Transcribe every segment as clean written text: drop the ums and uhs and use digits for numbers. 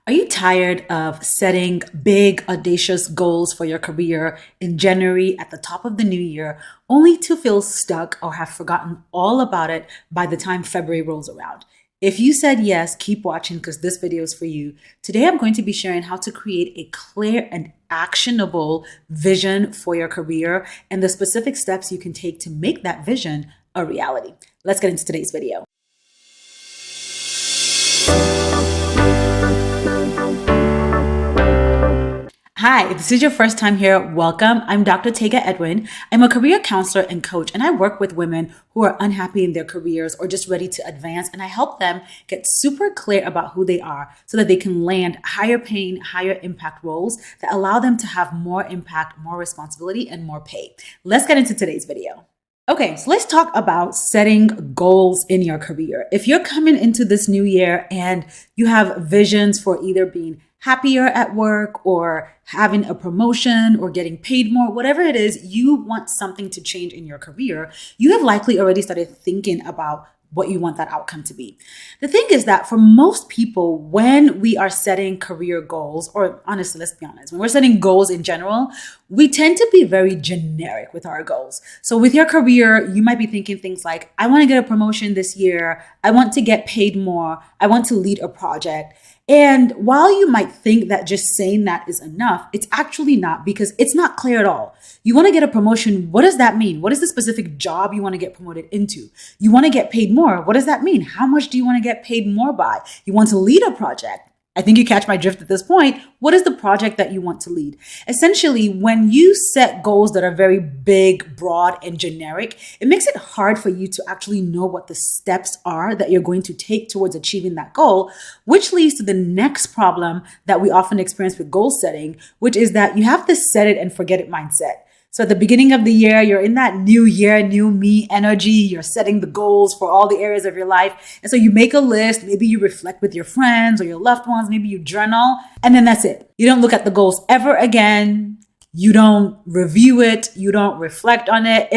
Are you tired of setting big, audacious goals for your career in January at the top of the new year, only to feel stuck or have forgotten all about it by the time February rolls around? If you said yes, keep watching because this video is for you. Today, I'm going to be sharing how to create a clear and actionable vision for your career and the specific steps you can take to make that vision a reality. Let's get into today's video. Hi, if this is your first time here, welcome. I'm Dr. 𝙁𝙤𝙣𝙔𝙤 𝙪𝙧. I'm a career counselor and coach, and I work with women who are unhappy in their careers or just ready to advance, and I help them get super clear about who they are so that they can land higher paying, higher impact roles that allow them to have more impact, more responsibility, and more pay. Let's get into today's video. Okay, so let's talk about setting goals in your career. If you're coming into this new year and you have visions for either being happier at work or having a promotion or getting paid more, whatever it is, you want something to change in your career, you have likely already started thinking about what you want that outcome to be. The thing is that for most people, when we are setting career goals, or honestly, let's be honest, when we're setting goals in general, we tend to be very generic with our goals. So with your career, you might be thinking things like, I want to get a promotion this year. I want to get paid more. I want to lead a project. And while you might think that just saying that is enough, it's actually not, because it's not clear at all. You want to get a promotion. What does that mean? What is the specific job you want to get promoted into? You want to get paid more. What does that mean? How much do you want to get paid more by? You want to lead a project. I think you catch my drift at this point. What is the project that you want to lead? Essentially, when you set goals that are very big, broad, and generic, it makes it hard for you to actually know what the steps are that you're going to take towards achieving that goal, which leads to the next problem that we often experience with goal setting, which is that you have this set it and forget it mindset. So at the beginning of the year, you're in that new year, new me energy. You're setting the goals for all the areas of your life. And so you make a list. Maybe you reflect with your friends or your loved ones. Maybe you journal. And then that's it. You don't look at the goals ever again. You don't review it. You don't reflect on it.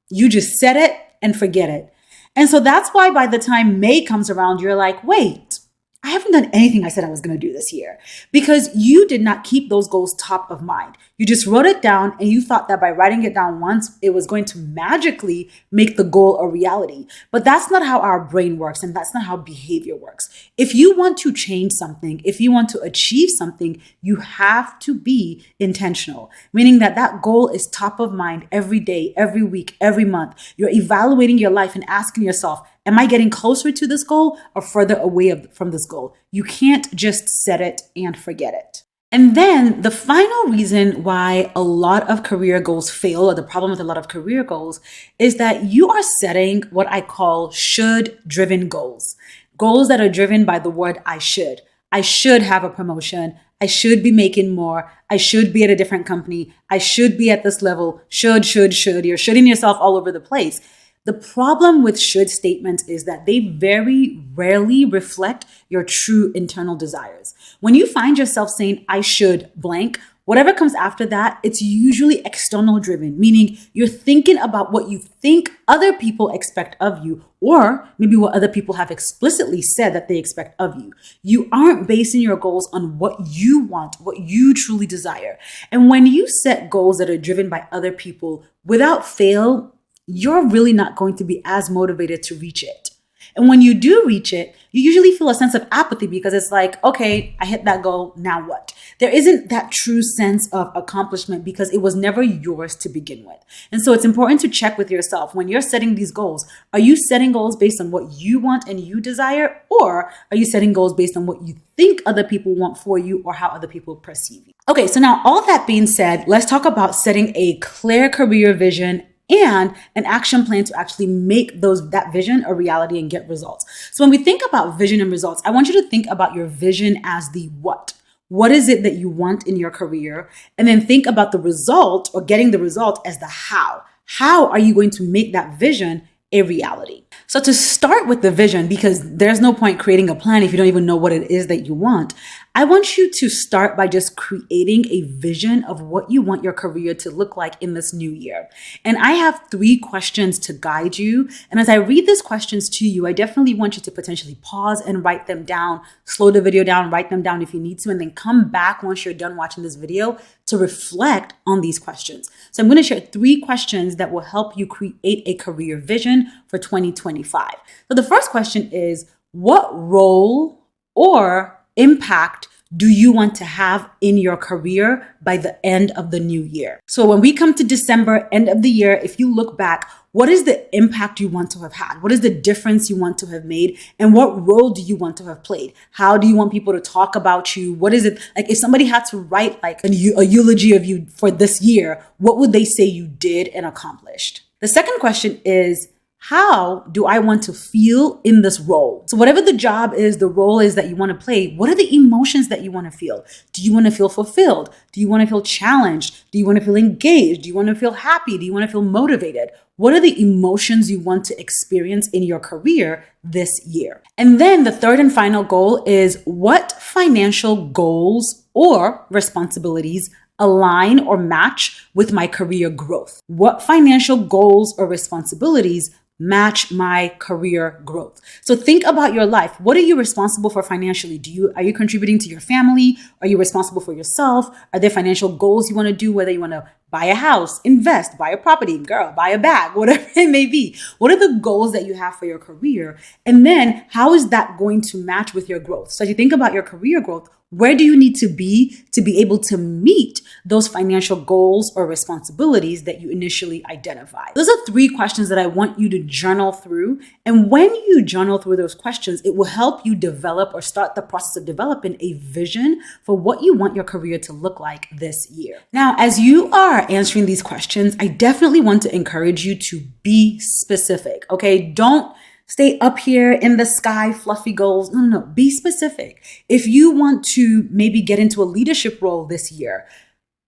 You just set it and forget it. And so that's why by the time May comes around, you're like, wait, I haven't done anything I said I was going to do this year, because you did not keep those goals top of mind. You just wrote it down and you thought that by writing it down once, it was going to magically make the goal a reality. But that's not how our brain works, and that's not how behavior works. If you want to change something, if you want to achieve something, you have to be intentional, meaning that that goal is top of mind every day, every week, every month. You're evaluating your life and asking yourself, am I getting closer to this goal or further away from this goal? You can't just set it and forget it. And then the final reason why a lot of career goals fail, or the problem with a lot of career goals, is that you are setting what I call should-driven goals. Goals that are driven by the word I should. I should have a promotion. I should be making more. I should be at a different company. I should be at this level. Should. You're shoulding yourself all over the place. The problem with should statements is that they very rarely reflect your true internal desires. When you find yourself saying, I should blank, whatever comes after that, it's usually external driven, meaning you're thinking about what you think other people expect of you, or maybe what other people have explicitly said that they expect of you. You aren't basing your goals on what you want, what you truly desire. And when you set goals that are driven by other people, without fail, you're really not going to be as motivated to reach it. And when you do reach it, you usually feel a sense of apathy, because it's like, okay, I hit that goal, now what? There isn't that true sense of accomplishment because it was never yours to begin with. And so it's important to check with yourself when you're setting these goals. Are you setting goals based on what you want and you desire? Or are you setting goals based on what you think other people want for you or how other people perceive you? Okay, so now all that being said, let's talk about setting a clear career vision and an action plan to actually make that vision a reality and get results. So when we think about vision and results, I want you to think about your vision as the what. What is it that you want in your career? And then think about the result, or getting the result, as the how. How are you going to make that vision a reality? So to start with the vision, because there's no point creating a plan if you don't even know what it is that you want, I want you to start by just creating a vision of what you want your career to look like in this new year. And I have 3 questions to guide you. And as I read these questions to you, I definitely want you to potentially pause and write them down, slow the video down, write them down if you need to, and then come back once you're done watching this video to reflect on these questions. So I'm going to share 3 questions that will help you create a career vision for 2025. So the first question is, what role or impact do you want to have in your career by the end of the new year? So when we come to December, end of the year, if you look back, what is the impact you want to have had? What is the difference you want to have made? And what role do you want to have played? How do you want people to talk about you? What is it like if somebody had to write like a eulogy of you for this year, what would they say you did and accomplished? The second question is, how do I want to feel in this role? So whatever the job is, the role is that you want to play, what are the emotions that you want to feel? Do you want to feel fulfilled? Do you want to feel challenged? Do you want to feel engaged? Do you want to feel happy? Do you want to feel motivated? What are the emotions you want to experience in your career this year? And then the third and final goal is, what financial goals or responsibilities align or match with my career growth? What financial goals or responsibilities match my career growth? So think about your life. What are you responsible for financially? Are you contributing to your family? Are you responsible for yourself? Are there financial goals you want to do, whether you want to buy a house, invest, buy a property, girl, buy a bag, whatever it may be? What are the goals that you have for your career? And then how is that going to match with your growth? So as you think about your career growth, where do you need to be able to meet those financial goals or responsibilities that you initially identified? Those are 3 questions that I want you to journal through. And when you journal through those questions, it will help you develop or start the process of developing a vision for what you want your career to look like this year. Now, as you are answering these questions, I definitely want to encourage you to be specific, okay? Don't stay up here in the sky, fluffy goals. No. Be specific. If you want to maybe get into a leadership role this year,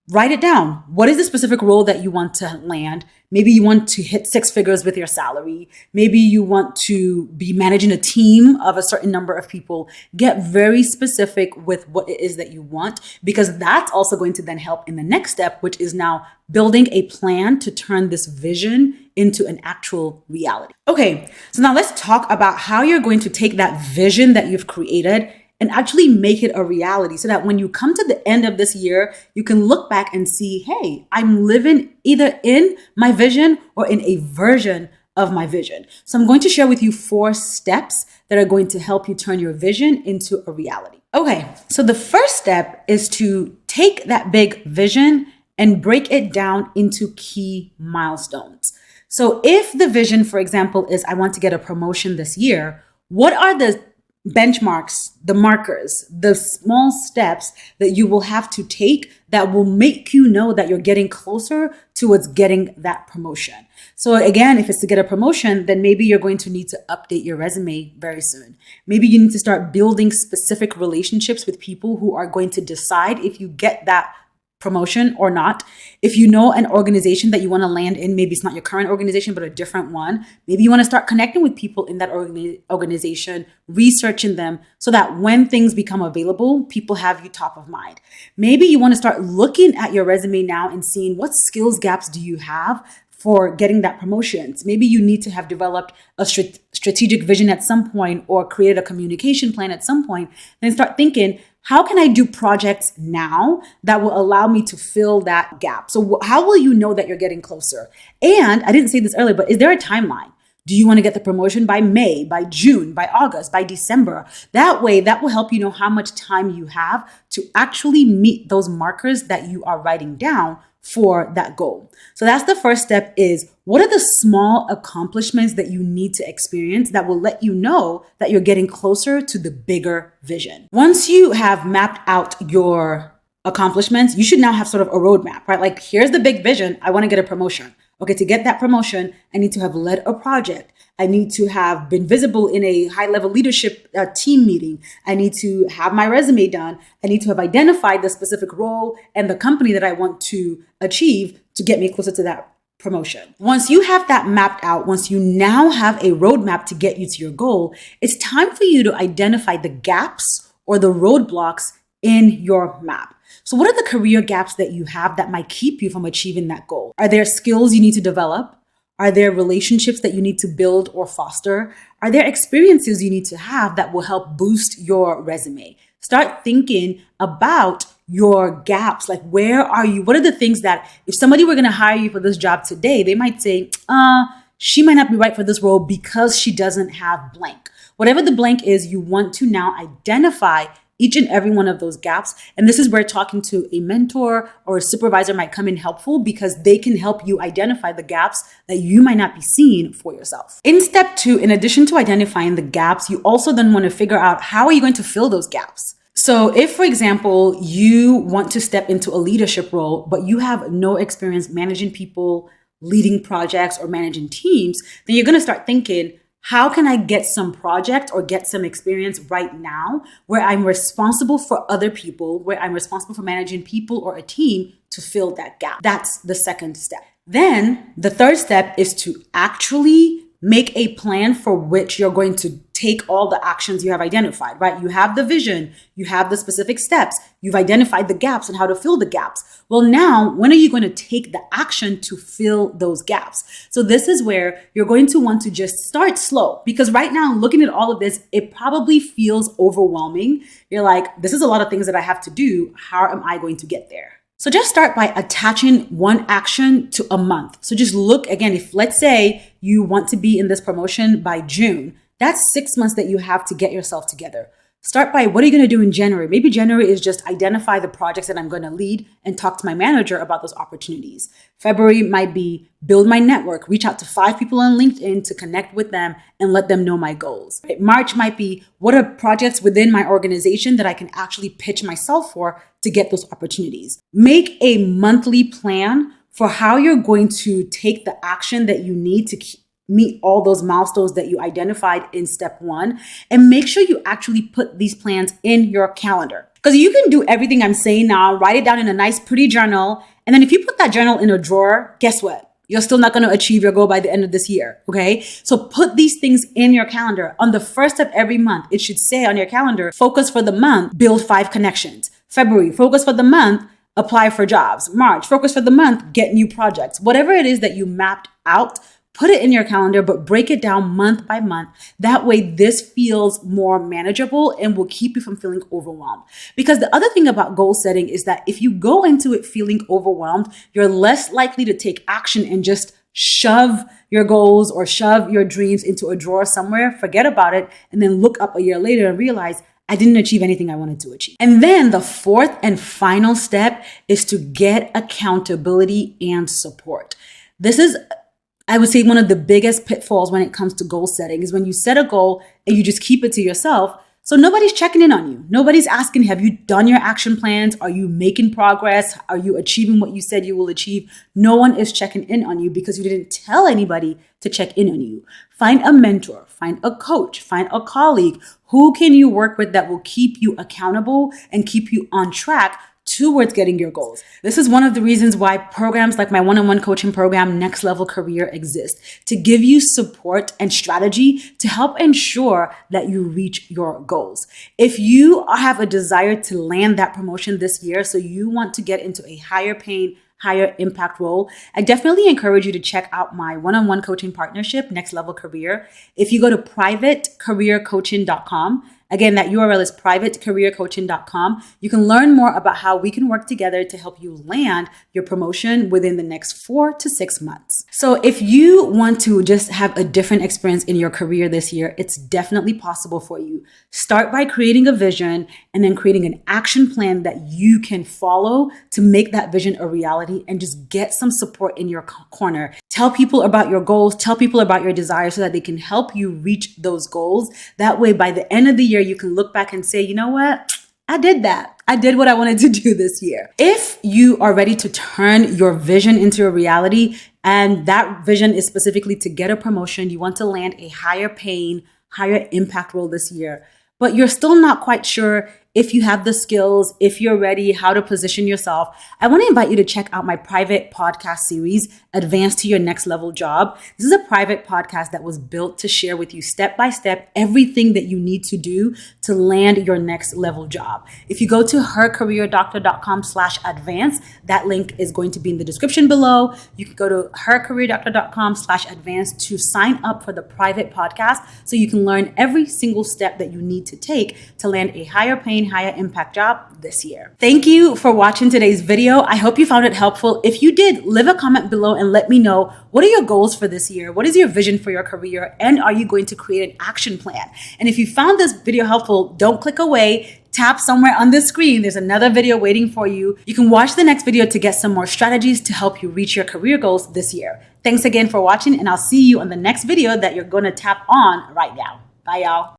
write it down. What is the specific role that you want to land? Maybe you want to hit 6 figures with your salary. Maybe you want to be managing a team of a certain number of people. Get very specific with what it is that you want, because that's also going to then help in the next step, which is now building a plan to turn this vision into an actual reality. Okay, so now let's talk about how you're going to take that vision that you've created and actually make it a reality, so that when you come to the end of this year, you can look back and see, hey, I'm living either in my vision or in a version of my vision. So I'm going to share with you 4 steps that are going to help you turn your vision into a reality. Okay, so the first step is to take that big vision and break it down into key milestones. So if the vision, for example, is I want to get a promotion this year, what are the benchmarks, the markers, the small steps that you will have to take that will make you know that you're getting closer towards getting that promotion? So again, if it's to get a promotion, then maybe you're going to need to update your resume very soon. Maybe you need to start building specific relationships with people who are going to decide if you get that promotion or not. If you know an organization that you want to land in, maybe it's not your current organization, but a different one. Maybe you want to start connecting with people in that organization, researching them so that when things become available, people have you top of mind. Maybe you want to start looking at your resume now and seeing what skills gaps do you have for getting that promotion. Maybe you need to have developed a strategic vision at some point or created a communication plan at some point. Then start thinking, how can I do projects now that will allow me to fill that gap? So how will you know that you're getting closer? And I didn't say this earlier, but is there a timeline? Do you want to get the promotion by May, by June, by August, by December? That way, that will help you know how much time you have to actually meet those markers that you are writing down for that goal. So that's the first step, is what are the small accomplishments that you need to experience that will let you know that you're getting closer to the bigger vision. Once you have mapped out your accomplishments, you should now have sort of a roadmap, right? Like, here's the big vision. I want to get a promotion. Okay, to get that promotion, I need to have led a project. I need to have been visible in a high-level leadership team meeting. I need to have my resume done. I need to have identified the specific role and the company that I want to achieve to get me closer to that promotion. Once you have that mapped out, once you now have a roadmap to get you to your goal, it's time for you to identify the gaps or the roadblocks in your map. So what are the career gaps that you have that might keep you from achieving that goal? Are there skills you need to develop? Are there relationships that you need to build or foster? Are there experiences you need to have that will help boost your resume? Start thinking about your gaps. Like, where are you? What are the things that if somebody were going to hire you for this job today, they might say, she might not be right for this role because she doesn't have blank. Whatever the blank is, you want to now identify each and every one of those gaps. And this is where talking to a mentor or a supervisor might come in helpful, because they can help you identify the gaps that you might not be seeing for yourself. In step 2, in addition to identifying the gaps, you also then want to figure out, how are you going to fill those gaps? So if, for example, you want to step into a leadership role, but you have no experience managing people, leading projects, or managing teams, then you're going to start thinking, how can I get some project or get some experience right now where I'm responsible for other people, where I'm responsible for managing people or a team to fill that gap? That's the second step. Then the third step is to actually make a plan for which you're going to take all the actions you have identified, right? You have the vision, you have the specific steps, you've identified the gaps and how to fill the gaps. Well, now, when are you going to take the action to fill those gaps? So this is where you're going to want to just start slow, because right now, looking at all of this, it probably feels overwhelming. You're like, this is a lot of things that I have to do. How am I going to get there? So just start by attaching one action to a month. So just look again, if let's say you want to be in this promotion by June, that's 6 months that you have to get yourself together. Start by, what are you going to do in January? Maybe January is just identify the projects that I'm going to lead and talk to my manager about those opportunities. February might be build my network, reach out to 5 people on LinkedIn to connect with them and let them know my goals. March might be, what are projects within my organization that I can actually pitch myself for to get those opportunities? Make a monthly plan for how you're going to take the action that you need to meet all those milestones that you identified in step 1, and make sure you actually put these plans in your calendar. Because you can do everything I'm saying now, write it down in a nice, pretty journal. And then if you put that journal in a drawer, guess what? You're still not going to achieve your goal by the end of this year. Okay. So put these things in your calendar. On the first of every month, it should say on your calendar, focus for the month, build 5 connections. February, focus for the month, apply for jobs. March, focus for the month, get new projects. Whatever it is that you mapped out, put it in your calendar, but break it down month by month. That way, this feels more manageable and will keep you from feeling overwhelmed. Because the other thing about goal setting is that if you go into it feeling overwhelmed, you're less likely to take action and just shove your goals or shove your dreams into a drawer somewhere, forget about it, and then look up a year later and realize, I didn't achieve anything I wanted to achieve. And then the fourth and final step is to get accountability and support. This is, I would say, one of the biggest pitfalls when it comes to goal setting is when you set a goal and you just keep it to yourself. So nobody's checking in on you. Nobody's asking, have you done your action plans? Are you making progress? Are you achieving what you said you will achieve? No one is checking in on you because you didn't tell anybody to check in on you. Find a mentor, find a coach, find a colleague. Who can you work with that will keep you accountable and keep you on track towards getting your goals? This is one of the reasons why programs like my one-on-one coaching program, Next Level Career, exist, to give you support and strategy to help ensure that you reach your goals. If you have a desire to land that promotion this year, so you want to get into a higher paying, higher impact role, I definitely encourage you to check out my one-on-one coaching partnership, Next Level Career. If you go to privatecareercoaching.com, again, that URL is privatecareercoaching.com. You can learn more about how we can work together to help you land your promotion within the next 4 to 6 months. So if you want to just have a different experience in your career this year, it's definitely possible for you. Start by creating a vision and then creating an action plan that you can follow to make that vision a reality, and just get some support in your corner. Tell people about your goals, tell people about your desires so that they can help you reach those goals. That way, by the end of the year, you can look back and say, you know what? I did that. I did what I wanted to do this year. If you are ready to turn your vision into a reality, and that vision is specifically to get a promotion, you want to land a higher paying, higher impact role this year, but you're still not quite sure if you have the skills, if you're ready, how to position yourself, I want to invite you to check out my private podcast series, Advance to Your Next Level Job. This is a private podcast that was built to share with you step by step everything that you need to do to land your next level job. If you go to hercareerdoctor.com/advance, that link is going to be in the description below. You can go to hercareerdoctor.com/advance to sign up for the private podcast so you can learn every single step that you need to take to land a higher paying, higher impact job this year. Thank you for watching today's video. I hope you found it helpful. If you did, leave a comment below and let me know, what are your goals for this year? What is your vision for your career? And are you going to create an action plan? And if you found this video helpful, don't click away. Tap somewhere on the screen. There's another video waiting for you. You can watch the next video to get some more strategies to help you reach your career goals this year. Thanks again for watching, and I'll see you on the next video that you're going to tap on right now. Bye, y'all.